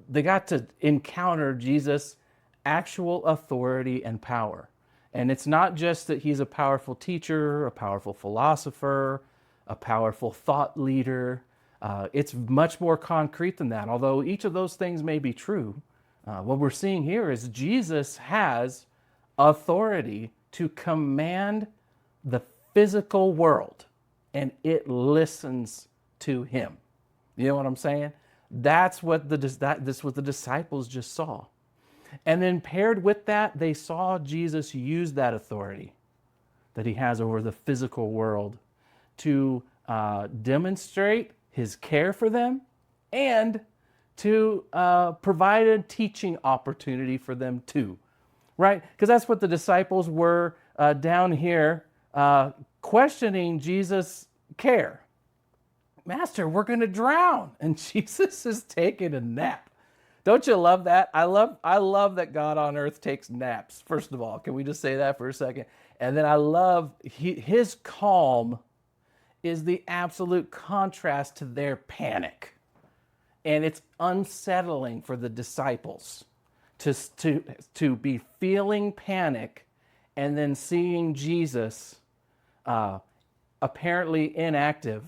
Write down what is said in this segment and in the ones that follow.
they got to encounter Jesus' actual authority and power. And it's not just that he's a powerful teacher, a powerful philosopher, a powerful thought leader. It's much more concrete than that. Although each of those things may be true, what we're seeing here is Jesus has authority to command the physical world, and it listens to him. You know what I'm saying? That's what that's what the disciples just saw. And then paired with that, they saw Jesus use that authority that he has over the physical world to demonstrate his care for them and to provide a teaching opportunity for them too, right? Because that's what the disciples were down here questioning Jesus' care. Master, we're going to drown. And Jesus is taking a nap. Don't you love that? I love that God on earth takes naps. First of all, can we just say that for a second? And then I love his calm is the absolute contrast to their panic. And it's unsettling for the disciples to be feeling panic and then seeing Jesus apparently inactive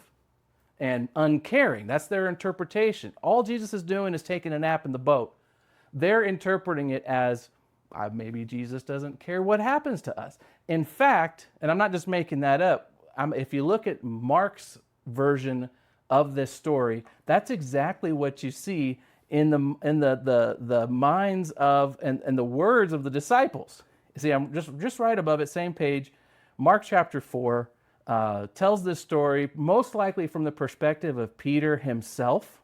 and uncaring. That's their interpretation. All Jesus is doing is taking a nap in the boat. They're interpreting it as maybe Jesus doesn't care what happens to us. In fact, and I'm not just making that up, if you look at Mark's version of this story, that's exactly what you see in the minds of and the words of the disciples. See, I'm just right above it, same page, Mark chapter 4. Tells this story most likely from the perspective of Peter himself,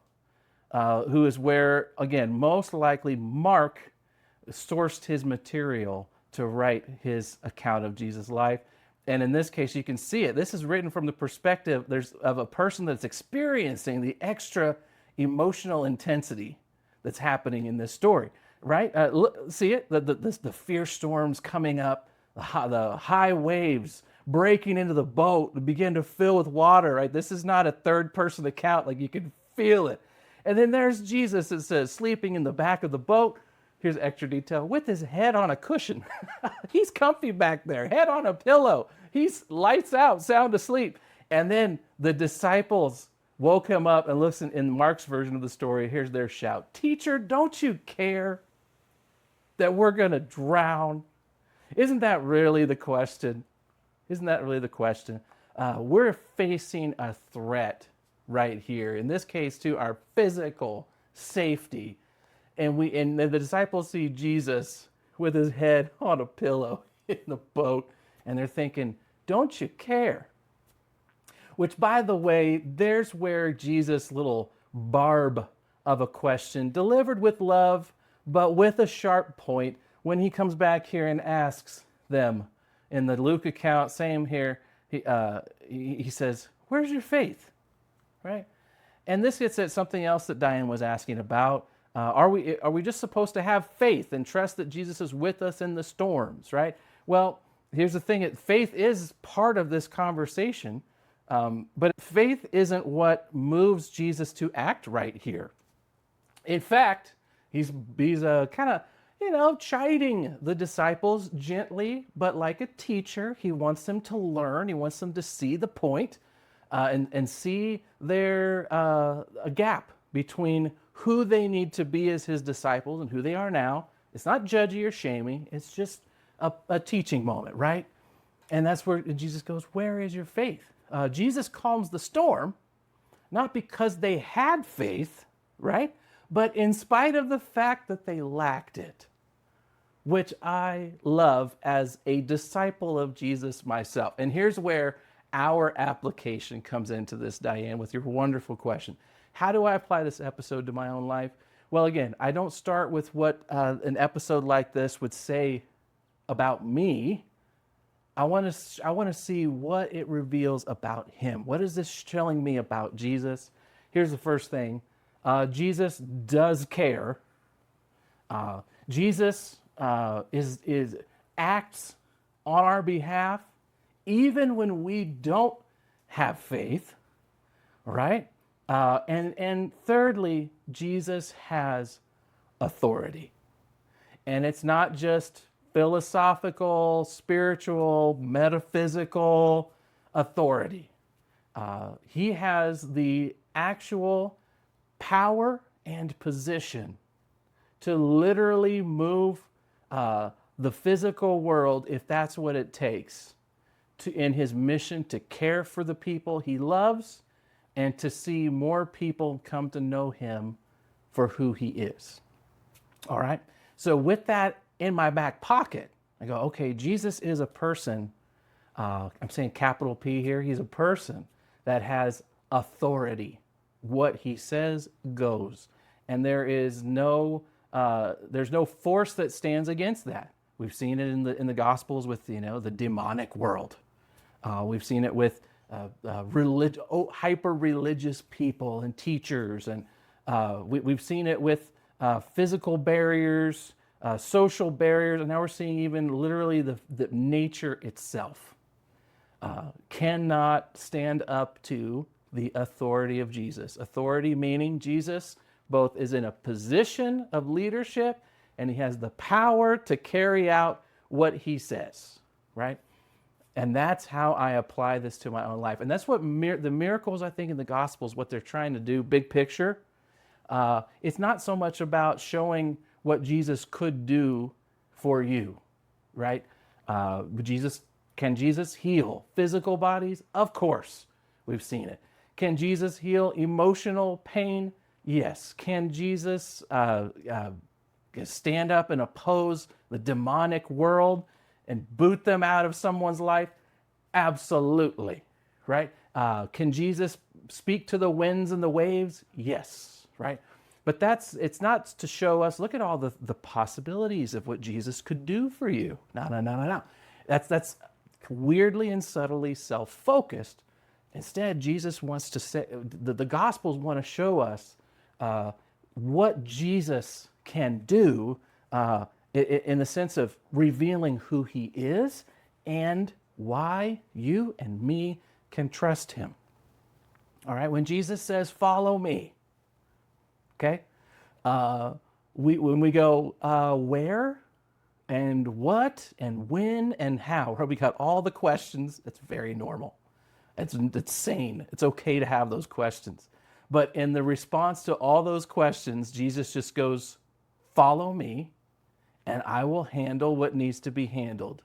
who is where, again, most likely Mark sourced his material to write his account of Jesus' life. And in this case, you can see it. This is written from the perspective of a person that's experiencing the extra emotional intensity that's happening in this story, right? See it? The fierce storms coming up, the high waves breaking into the boat to begin to fill with water, right? This is not a third person account, like you can feel it. And then there's Jesus, it says, sleeping in the back of the boat. Here's extra detail, with his head on a cushion. He's comfy back there, head on a pillow. He's lights out, sound asleep. And then the disciples woke him up, and listen, in Mark's version of the story, here's their shout, "Teacher, don't you care that we're going to drown?" Isn't that really the question? Isn't that really the question? We're facing a threat right here. In this case, to our physical safety. And the disciples see Jesus with his head on a pillow in the boat. And they're thinking, don't you care? Which, by the way, there's where Jesus' little barb of a question, delivered with love, but with a sharp point, when he comes back here and asks them, in the Luke account, same here, he says, where's your faith? Right? And this gets at something else that Diane was asking about. Are we just supposed to have faith and trust that Jesus is with us in the storms, right? Well, here's the thing. Faith is part of this conversation, but faith isn't what moves Jesus to act right here. In fact, he's kind of, chiding the disciples gently, but like a teacher. He wants them to learn. He wants them to see the point and see a gap between who they need to be as his disciples and who they are now. It's not judgy or shaming. It's just a teaching moment, right? And that's where Jesus goes, where is your faith? Jesus calms the storm, not because they had faith, right? But in spite of the fact that they lacked it, which I love as a disciple of Jesus myself. And here's where our application comes into this, Diane, with your wonderful question. How do I apply this episode to my own life? Well, again, I don't start with what an episode like this would say about me. I want to see what it reveals about him. What is this telling me about Jesus? Here's the first thing. Jesus does care. Jesus acts on our behalf even when we don't have faith, right? And thirdly, Jesus has authority. And it's not just philosophical, spiritual, metaphysical authority. He has the actual power and position to literally move the physical world, if that's what it takes, in his mission to care for the people he loves and to see more people come to know him for who he is. All right? So, with that in my back pocket, I go, okay, Jesus is a person. I'm saying capital P here. He's a person that has authority. What he says goes. And there's no force that stands against that. We've seen it in the Gospels with the demonic world. We've seen it with hyper religious people and teachers, and we've seen it with physical barriers, social barriers, and now we're seeing even literally the nature itself cannot stand up to the authority of Jesus. Authority meaning Jesus both is in a position of leadership and he has the power to carry out what he says, right? And that's how I apply this to my own life. And that's what the miracles, I think, in the Gospels, what they're trying to do, big picture. It's not so much about showing what Jesus could do for you, right? Can Jesus heal physical bodies? Of course, we've seen it. Can Jesus heal emotional pain? Yes. Can Jesus stand up and oppose the demonic world and boot them out of someone's life? Absolutely, right? Can Jesus speak to the winds and the waves? Yes, right? But it's not to show us, look at all the possibilities of what Jesus could do for you. No. That's weirdly and subtly self-focused. Instead, Jesus wants to say, the Gospels want to show us what Jesus can do in the sense of revealing who he is and why you and me can trust him. All right, when Jesus says, follow me, okay, when we go, where and what and when and how, where we got all the questions, it's very normal. It's sane. It's okay to have those questions. But in the response to all those questions, Jesus just goes, follow me, and I will handle what needs to be handled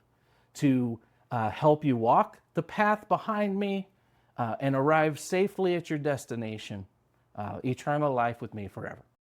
to help you walk the path behind me and arrive safely at your destination, eternal life with me forever.